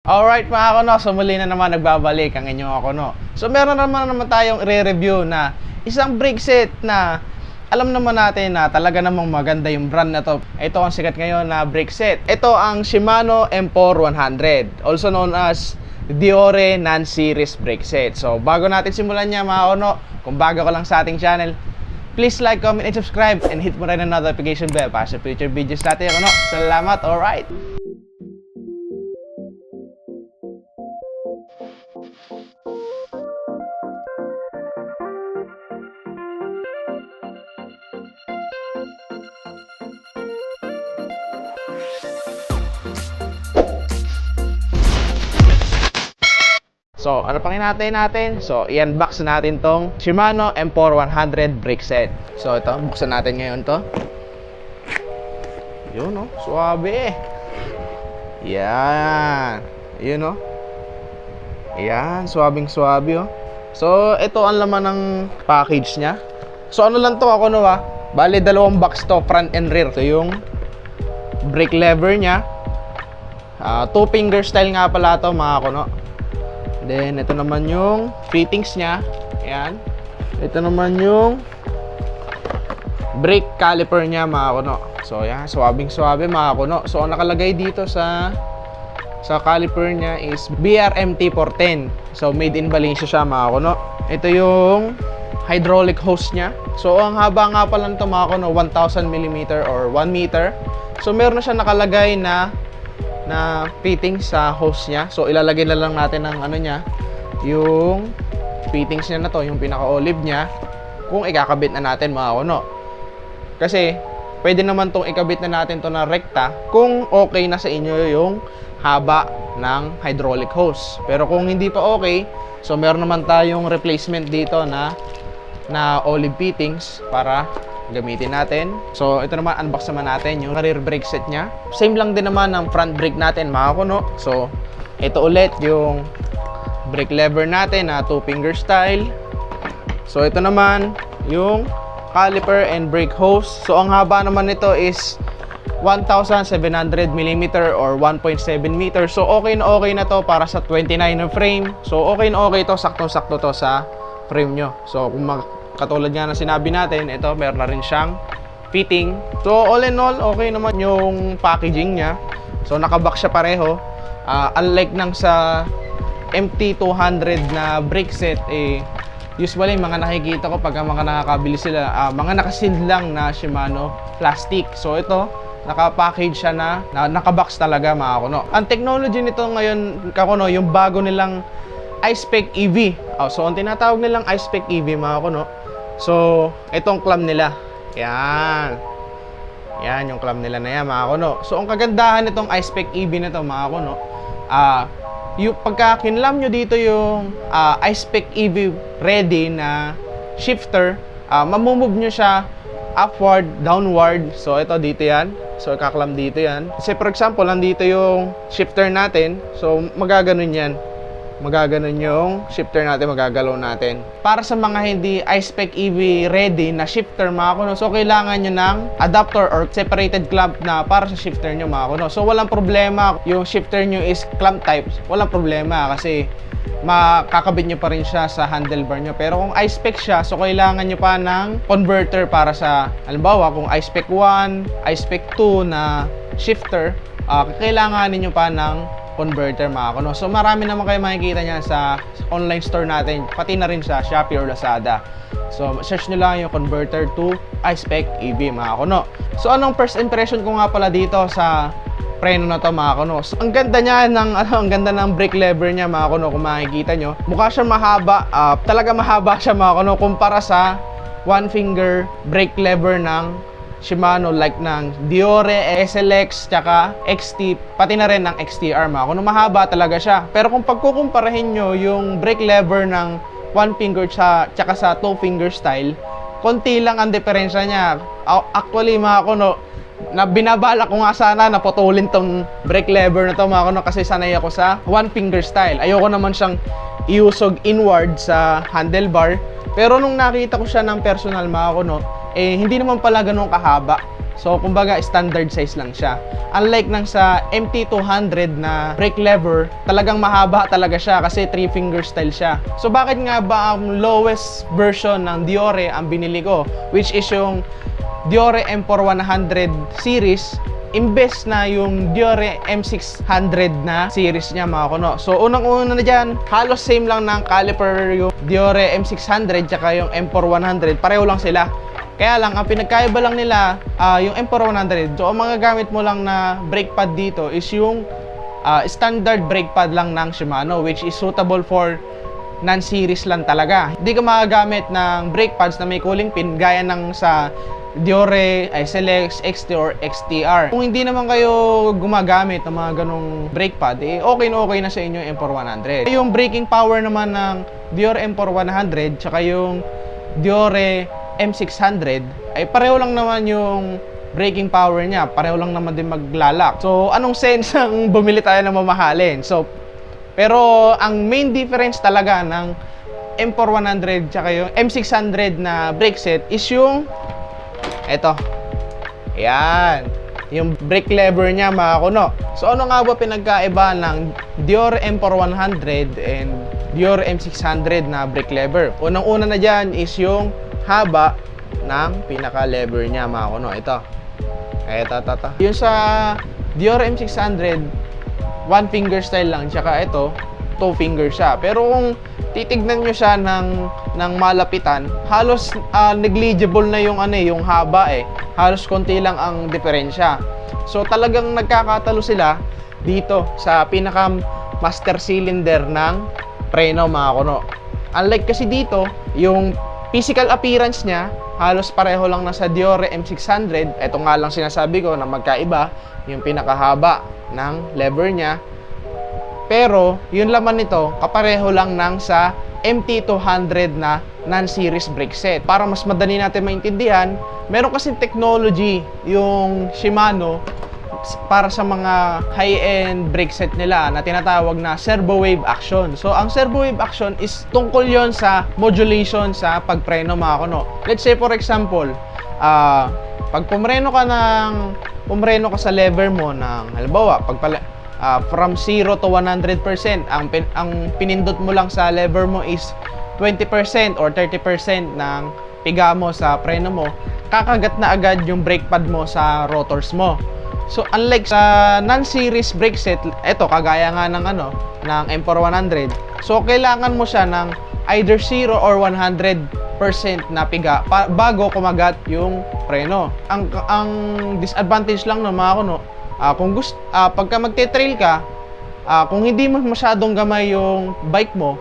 Alright mga kuno, so muli na naman nagbabalik ang inyong ako no. So meron naman tayong i-review na isang brake set na alam naman natin na talaga namang maganda yung brand na to. Ito ang sikat ngayon na brake set. Ito ang Shimano M4 100, also known as Deore Non-Series brake set. So bago natin simulan niya mga kuno, kung bago ka lang sa ating channel, please like, comment, and subscribe, and hit mo rin ang notification bell para sa future videos natin. Kuno, salamat. Alright. So, ano pang hinatay natin? So, i-unbox natin tong Shimano M4 100 brake set. So, ito, buksan natin ngayon to. Yun, oh, suwabe. Yan. Yun, oh. Yan, suwabing-suwabe, oh. So, ito ang laman ng package niya. So, ano lang to ako, no, ah. Bale, dalawang box to, front and rear. So, yung brake lever niya. Two finger style nga pala to, mga kuno. Then, ito naman yung fittings niya. Ayan. Ito naman yung brake caliper niya, mga kuno. So, ayan. Swabing-swabe, mga kuno. So, ang nakalagay dito sa caliper niya is BRMT 410. So, made in Valencia siya, mga kuno. Ito yung hydraulic hose niya. So, ang haba nga pala nito, mga kuno, 1000 mm or 1 meter. So, meron na siya nakalagay na fittings sa hose niya. So ilalagay na lang natin ng ano niya, yung fittings niya na to, yung pinaka-olive niya, kung ikakabit na natin mga kuno. Kasi pwede naman tong ikabit na natin to na rekta kung okay na sa inyo yung haba ng hydraulic hose. Pero kung hindi pa okay, so meron naman tayong replacement dito na olive fittings para gamitin natin. So ito naman, unbox naman natin yung rear brake set nya. Same lang din naman ang front brake natin, mga kuno. So ito ulit yung brake lever natin na two finger style. So ito naman yung caliper and brake hose. So ang haba naman nito is 1700 mm or 1.7 meter. So okay na to para sa 29 na frame. So okay na to, saktong-sakto to sa frame nyo. So kung katulad nga na sinabi natin, ito meron na rin siyang fitting. So all in all, okay naman yung packaging niya. So nakabox siya pareho. Unlike nang sa MT200 na brake set, usually mga nakikita ko pag mga nakakabili sila, mga nakasealed lang na Shimano plastic. So ito, naka-package siya na nakabox talaga, mga kuno. Ang technology nito ngayon, kakuno, yung bago nilang iSpec EV. So ang tinatawag nilang iSpec EV, mga kuno. So, itong clamp nila. Yan. Yan, yung clamp nila na yan, mga kuno. So, ang kagandahan nitong iSpec EV na to, mga kuno, yung pagka kinlam nyo dito yung iSpec EV ready na shifter, mamumove nyo siya upward, downward. So, ito dito yan. So, kaklam dito yan. Kasi, for example, nandito yung shifter natin. So, magaganon yan. Magaganon yung shifter natin, magagalaw natin. Para sa mga hindi iSpec EV ready na shifter, mga kuno, so kailangan nyo ng adapter or separated clamp na para sa shifter nyo, mga kuno. So walang problema yung shifter nyo is clamp type, walang problema kasi makakabit nyo pa rin siya sa handlebar nyo. Pero kung iSpec siya, so kailangan nyo pa ng converter para sa, halimbawa kung iSpec 1, iSpec 2 na shifter, kailangan niyo pa ng converter, mga kuno. So marami naman kayo makikita niyan sa online store natin, pati na rin sa Shopee or Lazada. So search nyo lang yung converter to iSpec EV, mga kuno. So anong first impression ko nga pala dito sa preno na to, mga kuno? So, ang ganda niya ang ganda ng brake lever niya, mga kuno. Kung makikita nyo, mukha siya mahaba, talaga mahaba siya, mga kuno, kumpara sa one finger brake lever ng Shimano, like ng Deore, SLX, tsaka XT, pati na rin ng XTR, mga kuno. Mahaba talaga siya. Pero kung pagkukumparahin nyo yung brake lever ng one finger tsaka sa two finger style, konti lang ang diferensya niya. Actually, mga kuno, na binabala ko nga sana na putulin tong brake lever na to, mga kuno, kasi sanay ako sa one finger style. Ayoko naman siyang iusog inward sa handlebar. Pero nung nakita ko siya ng personal, mga kuno, hindi naman pala ganun kahaba. So, kumbaga, standard size lang siya. Unlike ng sa MT200 na brake lever, talagang mahaba talaga siya kasi 3-finger style siya. So, bakit nga ba ang lowest version ng Deore ang binili ko? Which is yung Deore M4100 series, imbes na yung Deore M600 na series niya, mga kuno. So, unang-una na dyan, halos same lang ng caliper yung Deore M600 tsaka yung M4100. Pareho lang sila. Kaya lang, ang pinagkaiba lang nila, yung M4100. So, ang mga gamit mo lang na brake pad dito is yung standard brake pad lang ng Shimano, which is suitable for non-series lang talaga. Hindi ka magagamit ng brake pads na may cooling pin gaya ng sa Deore, SLX, XT or XTR. Kung hindi naman kayo gumagamit ng mga ganong brake pad, okay na sa inyo yung M4100. Yung braking power naman ng Deore M4100 tsaka yung Deore M600 ay pareho lang naman yung braking power niya, pareho lang naman din maglalak. So, anong sense ang bumili tayo ng mamahalin? So, pero ang main difference talaga ng M4100 tsaka yung M600 na brake set is yung eto. Ayan. Yung brake lever niya, mga kuno. So, ano nga ba pinagkaiba ng Deore M4100 and Deore M600 na brake lever? Unang-una na dyan is yung haba ng pinaka-lever niya, mga kuno. Ito. Yung sa Deore M600, 1-finger style lang. Tsaka ito, 2-finger siya. Pero kung titignan nyo siya ng malapitan, halos negligible na yung yung haba Halos konti lang ang diferensya. So talagang nagkakatalo sila dito sa pinaka master cylinder ng preno, mga kuno. Unlike kasi dito, yung physical appearance niya halos pareho lang na sa Deore M600. Ito nga lang sinasabi ko na magkaiba yung pinakahaba ng lever niya. Pero yung laman nito kapareho lang ng sa MT200 na non-series brake set. Para mas madali natin maintindihan, meron kasing technology yung Shimano para sa mga high-end brake set nila na tinatawag na servo wave action. So, ang servo wave action is tungkol yon sa modulation sa pagpreno, mga kuno. Let's say for example, pag pumreno ka sa lever mo ng halimbawa, from 0 to 100%, ang pinindot mo lang sa lever mo is 20% or 30% ng piga mo sa preno mo, kakagat na agad yung brake pad mo sa rotors mo. So, unlike sa non-series brake set, eto, kagaya nga ng ng M4100, so, kailangan mo siya ng either 0 or 100% na piga bago kumagat yung preno. Ang disadvantage lang ng mga kuno, pagka magte-trail ka, kung hindi mo masyadong gamay yung bike mo,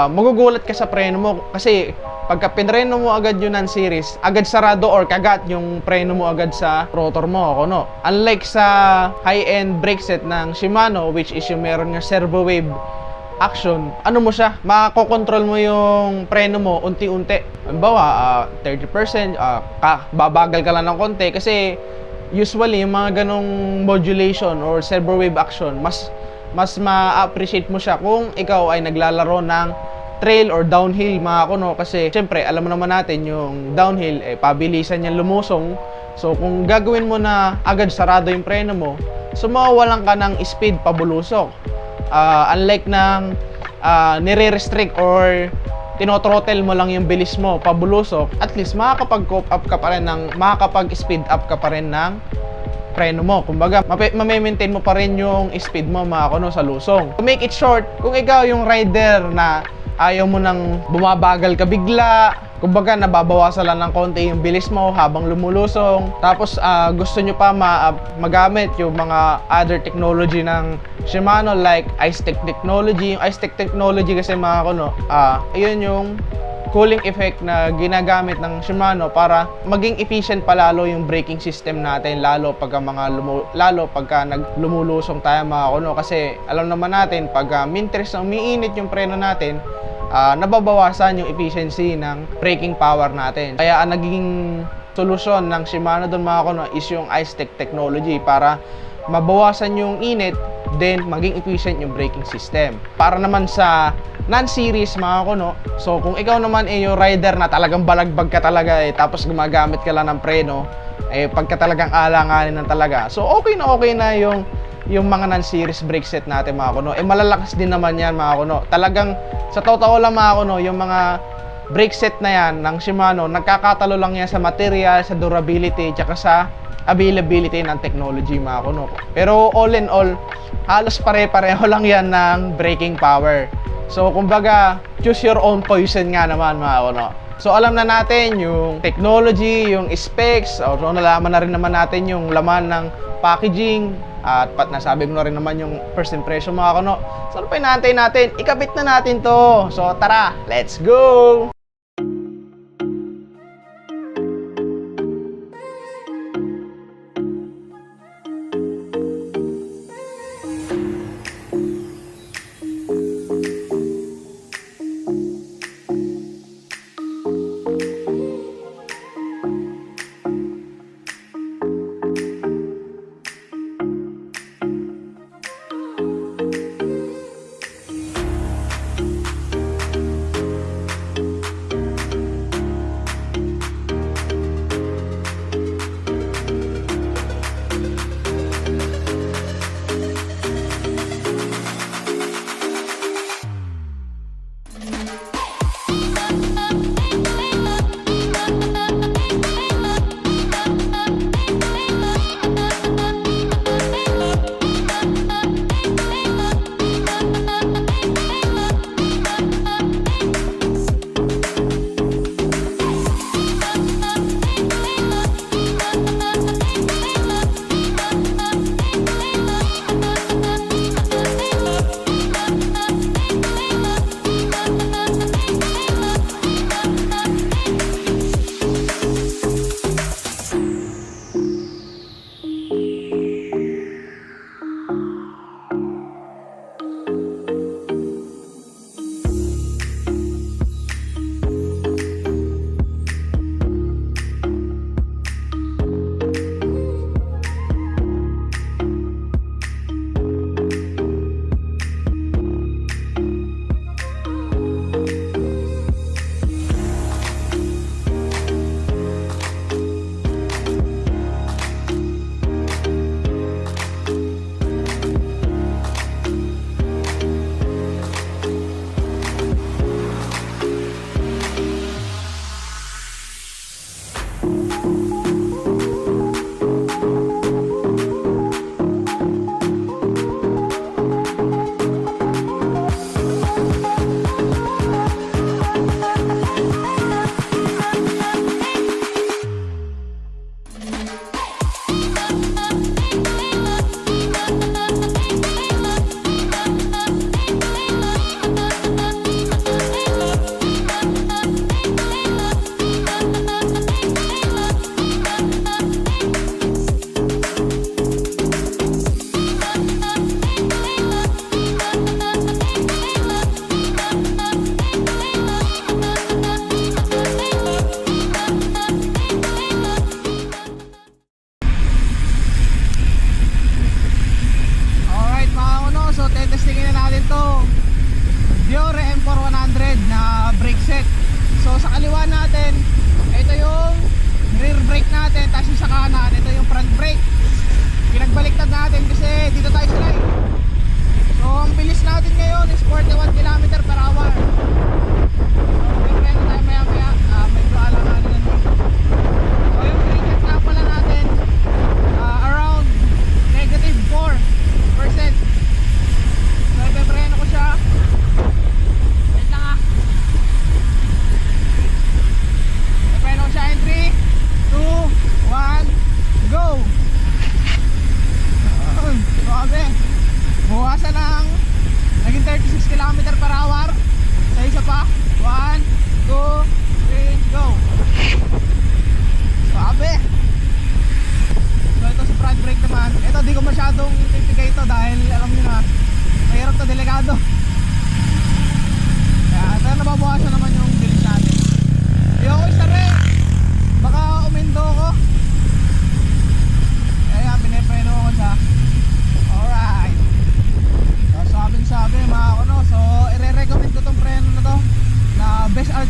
magugulat ka sa preno mo kasi pagka pinreno mo agad yung non-series, agad sarado or kagat yung preno mo agad sa rotor mo, kuno. Unlike sa high-end brake set ng Shimano, which is yung meron nga servo wave action, mo siya, makokontrol mo yung preno mo unti-unti. Halimbawa, 30%, babagal ka lang ng konti kasi usually yung mga ganong modulation or servo wave action, mas ma-appreciate mo siya kung ikaw ay naglalaro ng trail or downhill, mga kuno, kasi syempre alam mo naman natin yung downhill pabilisan niyan lumusong. So kung gagawin mo na agad sarado yung preno mo, so mawawalan ka ng speed pabulusok. Unlike ng nire-restrict or tinotrottle mo lang yung bilis mo pabulusok, at least makakapag-cope up ka pa rin makakapag-speed up ka pa rin ng preno mo. Kumbaga, ma-maintain mo pa rin yung speed mo, mga kuno, sa lusong. To make it short, kung ikaw yung rider na ayaw mo nang bumabagal ka bigla, kumbaga nababawasan lang ng konti yung bilis mo habang lumulusong, tapos gusto nyo pa magamit yung mga other technology ng Shimano like ice-tech technology. Yung ice-tech technology kasi, mga kuno, yun yung cooling effect na ginagamit ng Shimano para maging efficient palalo yung braking system natin, lalo pagka lumulusom tayo, mga kuno, kasi alam naman natin pag mintres na umiinit yung preno natin, nababawasan yung efficiency ng braking power natin. Kaya ang naging solusyon ng Shimano doon, mga kuno, is yung ice-tech technology para mabawasan yung init, then maging efficient yung braking system. Para naman sa non-series mga kuno, so kung ikaw naman yung rider na talagang balagbag ka talaga tapos gumagamit ka lang ng preno, pagka talagang alanganin na talaga, so okay na yung mga non-series brake set natin mga kuno. Malalakas din naman yan mga kuno. Talagang sa totoo lang mga kuno, yung mga brake set na yan ng Shimano, nagkakatalo lang yan sa material, sa durability, tsaka sa availability ng technology mga kuno. Pero all in all, halos pare-pareho lang yan ng braking power. So kumbaga, choose your own poison nga naman mga kuno. So alam na natin yung technology, yung specs, so nalaman na rin naman natin yung laman ng packaging, at nasabi ko na rin naman yung first impression mga kuno. So ano pa inaantay natin? Ikabit na natin to. So tara, let's go!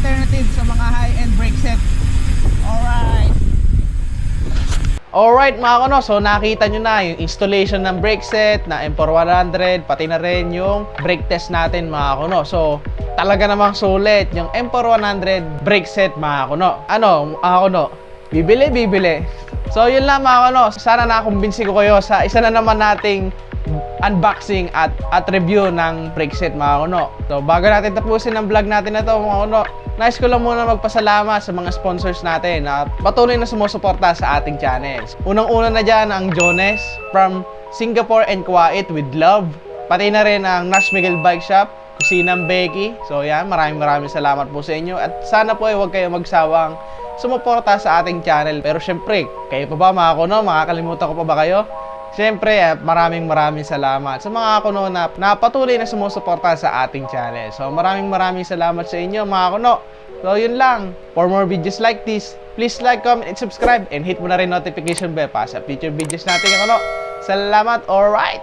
alternative sa mga high-end brake set. Alright mga kuno, so nakita nyo na yung installation ng brake set na M4100, pati na rin yung brake test natin mga kuno. So talaga namang sulit yung M4100 brake set mga kuno. Ano mga kuno? Bibili. So yun lang mga kuno, sana nakakumbinsi ko kayo sa isa na naman nating unboxing at review ng brake set mga kuno. So bago natin tapusin ang vlog natin na to mga kuno, nais ko lang muna magpasalamat sa mga sponsors natin at patuloy na sumusuporta sa ating channels. Unang-una na dyan ang Jones from Singapore and Kuwait with love. Pati na rin ang Nash Miguel Bike Shop, Kusinang Becky. So yan, maraming salamat po sa inyo. At sana po ay huwag kayo magsawang sumuporta sa ating channel. Pero syempre, kayo pa ba mga kuno? Makakalimutan ko pa ba kayo? Siyempre, maraming salamat sa mga kuno na patuloy na sumusuporta sa ating channel. So maraming salamat sa inyo mga kuno. So yun lang. For more videos like this, please like, comment, and subscribe. And hit mo na rin notification bell para sa future videos natin mga kuno. Salamat, alright!